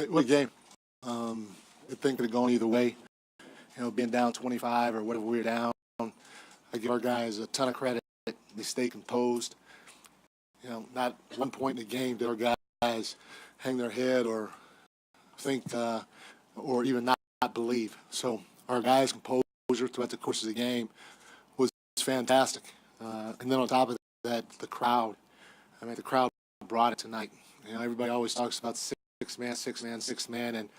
What a game. The thing could have gone either way. Being down 25 or whatever we were down, I give our guys a ton of credit. They stay composed. Not one point in the game did our guys hang their head or think or even not believe. So our guys' composure throughout the course of the game was fantastic. And then on top of that, the crowd. The crowd brought it tonight. Everybody always talks about six man, and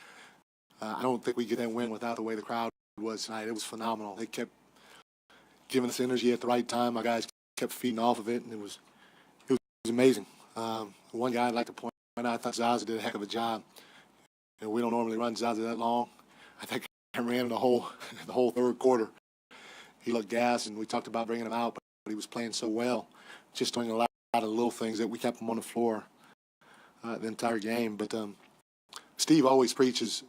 I don't think we get that win without the way the crowd was tonight. It was phenomenal. They kept giving us energy at the right time. My guys kept feeding off of it, and it was amazing. One guy I'd like to point out, I thought Zaza did a heck of a job. We don't normally run Zaza that long. I think I ran the whole third quarter. He looked gassed, and we talked about bringing him out, but he was playing so well, just doing a lot of little things that we kept him on the floor the entire game. But Steve always preaches,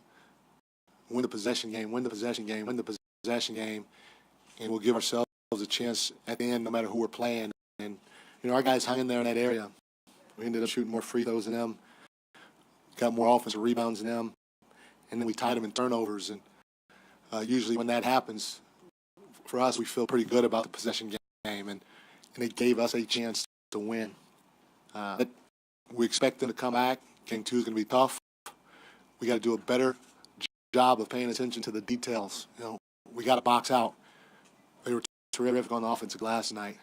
win the possession game, win the possession game, win the possession game, and we'll give ourselves a chance at the end no matter who we're playing. And, our guys hung in there in that area. We ended up shooting more free throws than them, got more offensive rebounds than them, and then we tied them in turnovers. And usually when that happens, for us, we feel pretty good about the possession game, and it gave us a chance to win. But we expect them to come back. Game 2 is going to be tough. We got to do a better job of paying attention to the details. We got to box out. They were terrific on the offensive glass tonight.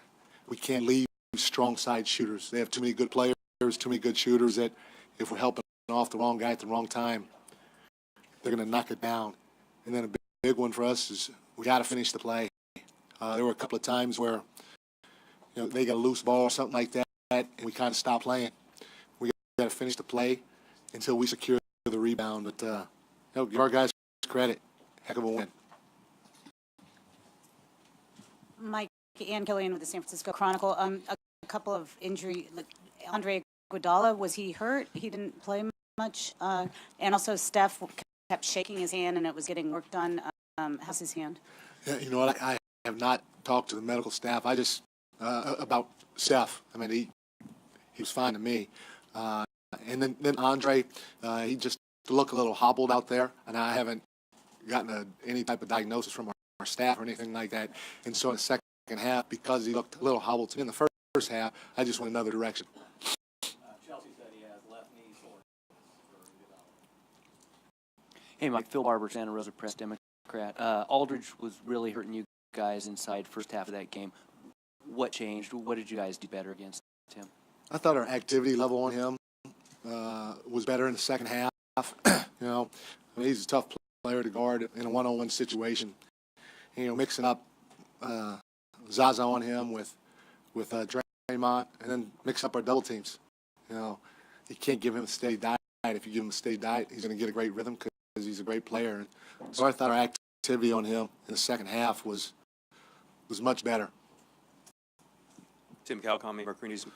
We can't leave strong side shooters. They have too many good players, too many good shooters that if we're helping off the wrong guy at the wrong time, they're going to knock it down. And then a big one for us is we got to finish the play. There were a couple of times where they got a loose ball or something like that, and we kind of stopped playing. We got to finish the play until we secure the rebound. But give our guys credit. Heck of a win. Mike, Ann Killian with the San Francisco Chronicle. A couple of injury. Andre Iguodala, was he hurt? He didn't play much. And also Steph kept shaking his hand, and it was getting work done. How's his hand? Yeah, you know what? I have not talked to the medical staff. I just about Steph. He was fine to me. And then Andre, he just looked a little hobbled out there, and I haven't gotten any type of diagnosis from our staff or anything like that. And so in the second half, because he looked a little hobbled to me in the first half, I just went another direction. Chelsea said he has left knee sore. Hey, Mike. Phil Barber, Santa Rosa Press Democrat. Aldridge was really hurting you guys inside first half of that game. What changed? What did you guys do better against him? I thought our activity level on him was better in the second half. He's a tough player to guard in a one-on-one situation. Mixing up Zaza on him with Draymond, and then mix up our double teams. You can't give him a steady diet. If you give him a steady diet, he's going to get a great rhythm because he's a great player. And so I thought our activity on him in the second half was much better. Tim Calcom, Mercury News.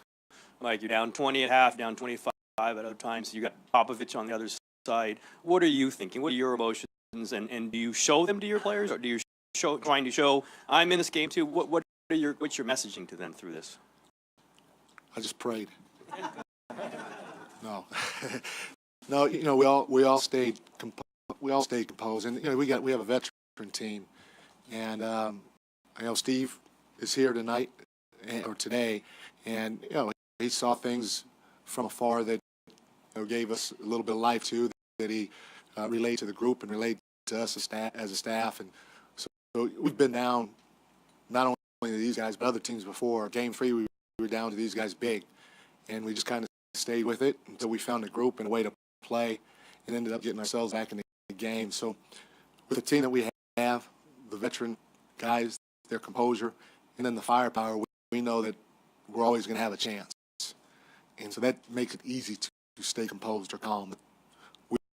Mike, you're down 20 at half, down 25 at other times. You got Popovich on the other side. What are you thinking? What are your emotions? And do you show them to your players, or do you trying to show I'm in this game too? What's your messaging to them through this? I just prayed. No, no. We all stayed composed, and we have a veteran team, and Steve is here tonight or today, and he saw things from afar that gave us a little bit of life too. That he relayed to the group and relayed to us as a staff, and so we've been down not only to these guys but other teams before. Game 3, we were down to these guys big, and we just kind of stayed with it until we found a group and a way to play, and ended up getting ourselves back in the game. So with the team that we have, the veteran guys, their composure, and then the firepower, we know that we're always going to have a chance. And so that makes it easy to stay composed or calm.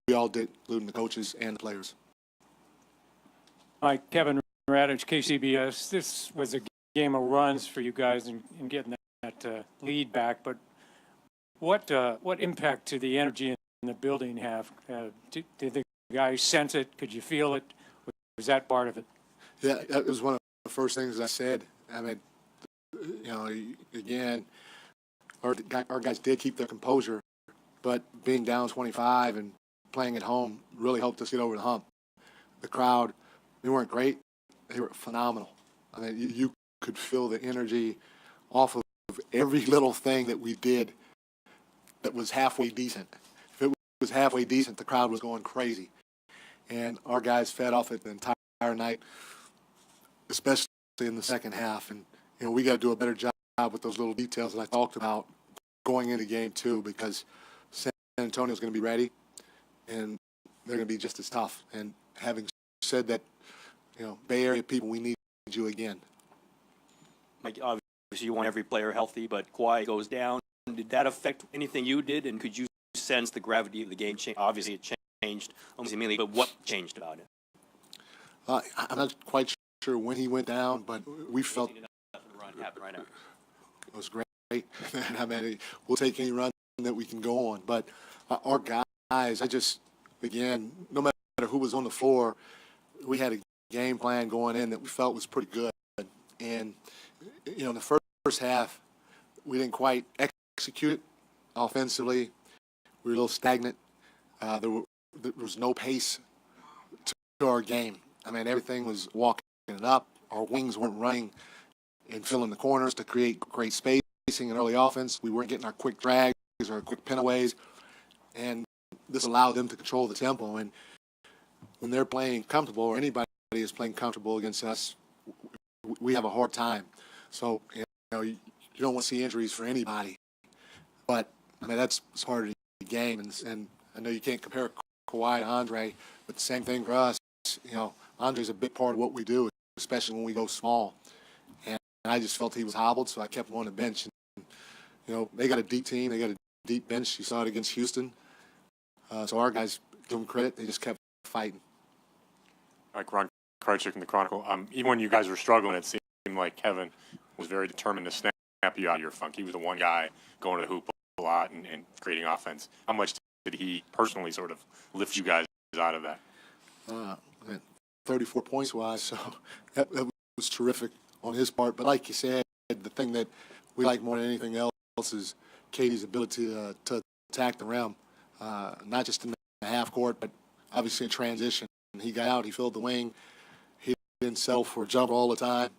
We all did, including the coaches and the players. Hi, Kevin Radich, KCBS. This was a game of runs for you guys in getting that lead back, but what impact did the energy in the building have? Did the guys sense it? Could you feel it? Was that part of it? Yeah, that was one of the first things I said. Again, our guys did keep their composure, but being down 25 and playing at home really helped us get over the hump. The crowd, they weren't great. They were phenomenal. I mean, you could feel the energy off of every little thing that we did that was halfway decent. If it was halfway decent, the crowd was going crazy. And our guys fed off it the entire night, especially in the second half. And, we got to do a better job with those little details that I talked about going into game 2, because San Antonio's going to be ready, and they're going to be just as tough. And having said that, Bay Area people, we need you again. Like, obviously, you want every player healthy, but Kawhi goes down. Did that affect anything you did, and could you sense the gravity of the game change? Obviously, it changed almost immediately, but what changed about it? I'm not quite sure when he went down, but we felt Happened right now. it was great. I mean, we'll take any run that we can go on. But our guys, again, no matter who was on the floor, we had a game plan going in that we felt was pretty good. And, in the first half, we didn't quite execute it offensively. We were a little stagnant. There was no pace to our game. I mean, everything was walking it up. Our wings weren't running and filling the corners to create great spacing and early offense. We weren't getting our quick drags or our quick pinaways, and this allowed them to control the tempo. And when they're playing comfortable, or anybody is playing comfortable against us, we have a hard time. So, you don't want to see injuries for anybody. But, I mean, that's part of the game. And I know you can't compare Kawhi to Andre, but the same thing for us. Andre's a big part of what we do, especially when we go small. And I just felt he was hobbled, so I kept him on the bench. And, they got a deep team. They got a deep bench. You saw it against Houston. So our guys, give them credit. They just kept fighting. Ron Krychek in the Chronicle. Even when you guys were struggling, it seemed like Kevin was very determined to snap you out of your funk. He was the one guy going to the hoop a lot and creating offense. How much did he personally sort of lift you guys out of that? 34 points wise, so that was terrific on his part. But like you said, the thing that we like more than anything else is Katie's ability to attack the rim, not just in the half court, but obviously in transition. He got out, he filled the wing, he didn't settle for a jumper all the time.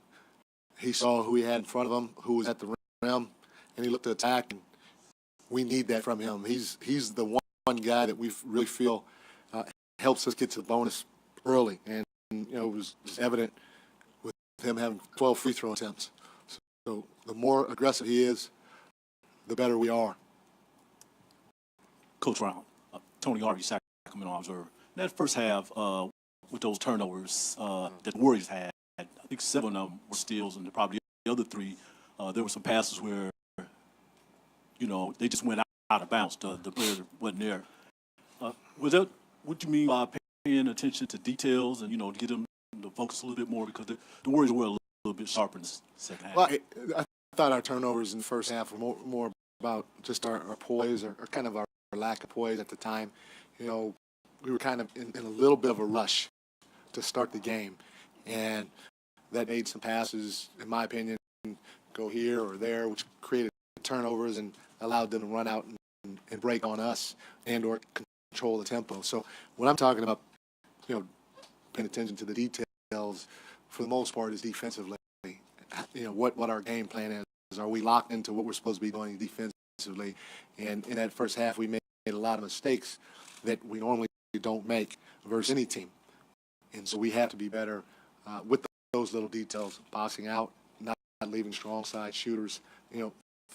He saw who he had in front of him, who was at the rim, and he looked to attack. And we need that from him. He's the one guy that we really feel helps us get to the bonus early. And it was just evident with him having 12 free throw attempts. So the more aggressive he is, the better we are. Coach Brown, Tony Harvey, Sacramento Observer. That first half, with those turnovers that the Warriors had, I think 7 of them were steals, and probably the other 3, there were some passes where, they just went out of bounds. The player wasn't there. Was that what you mean by paying attention to details and, to get them to focus a little bit more, because the Warriors were a little bit sharper in the second half? Well, I thought our turnovers in the first half were more about just our poise or kind of our lack of poise at the time. We were kind of in a little bit of a rush to start the game, and that made some passes, in my opinion, go here or there, which created turnovers and allowed them to run out and break on us and or control the tempo. So when I'm talking about, paying attention to the details, for the most part, is defensively. What our game plan is. Are we locked into what we're supposed to be doing defensively? And in that first half, we made a lot of mistakes that we normally don't make versus any team. And so we have to be better with those little details, boxing out, not leaving strong side shooters,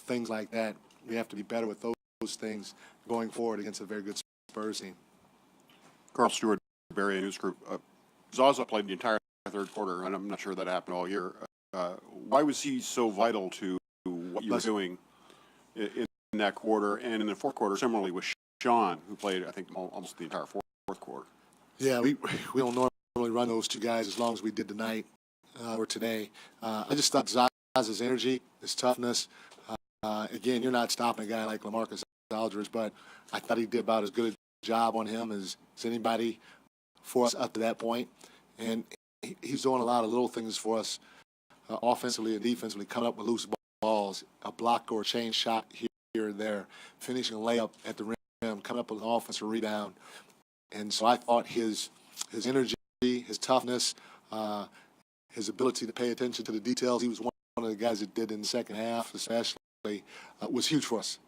things like that. We have to be better with those things going forward against a very good Spurs team. Carl Stewart, Bay Area News Group. Zaza played the entire third quarter, and I'm not sure that happened all year. Why was he so vital to what you were doing in that quarter? And in the fourth quarter, similarly with Sean, who played, I think, almost the entire fourth quarter. Yeah, we don't normally run those two guys as long as we did tonight or today. I just thought Zaza's energy, his toughness. Again, you're not stopping a guy like LaMarcus Aldridge, but I thought he did about as good a job on him as anybody for us up to that point. And he's doing a lot of little things for us offensively and defensively, coming up with loose balls, a block or a change shot here or there, finishing a layup at the rim, coming up with an offensive rebound. And so I thought his energy, his toughness, his ability to pay attention to the details, he was one of the guys that did in the second half, especially, was huge for us.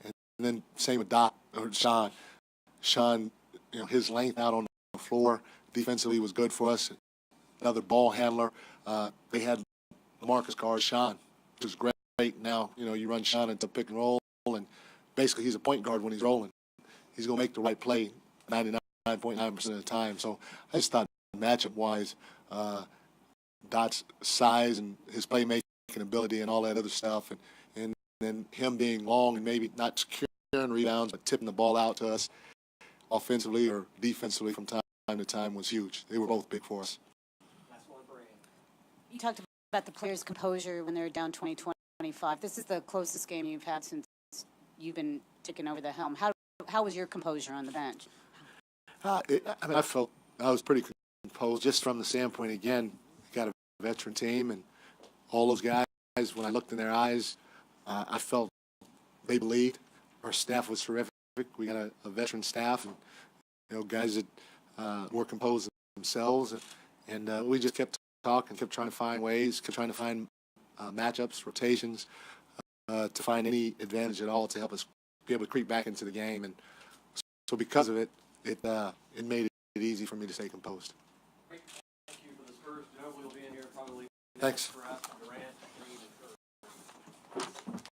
And then same with Sean. Sean, his length out on the floor defensively was good for us. Another ball handler. They had Marcus Carr, Sean, which was great. Now, you run Sean into pick and roll, and basically he's a point guard when he's rolling. He's going to make the right play 99.9% of the time. So I just thought matchup-wise, Dot's size and his playmaking ability and all that other stuff, and then him being long and maybe not securing rebounds but tipping the ball out to us offensively or defensively from time to time was huge. They were both big for us. You talked about the players' composure when they're down 20-25. This is the closest game you've had since you've been taking over the helm. How was your composure on the bench? I felt I was pretty composed just from the standpoint, again, got a veteran team, and all those guys, when I looked in their eyes, I felt they believed. Our staff was terrific. We got a veteran staff, and guys that were composed themselves, and we just kept talking, kept trying to find ways, kept trying to find matchups, rotations, to find any advantage at all to help us be able to creep back into the game. And so because of it, it made it easy for me to stay composed. Thank you for the Spurs. We'll be in here probably. Thanks. For Durant.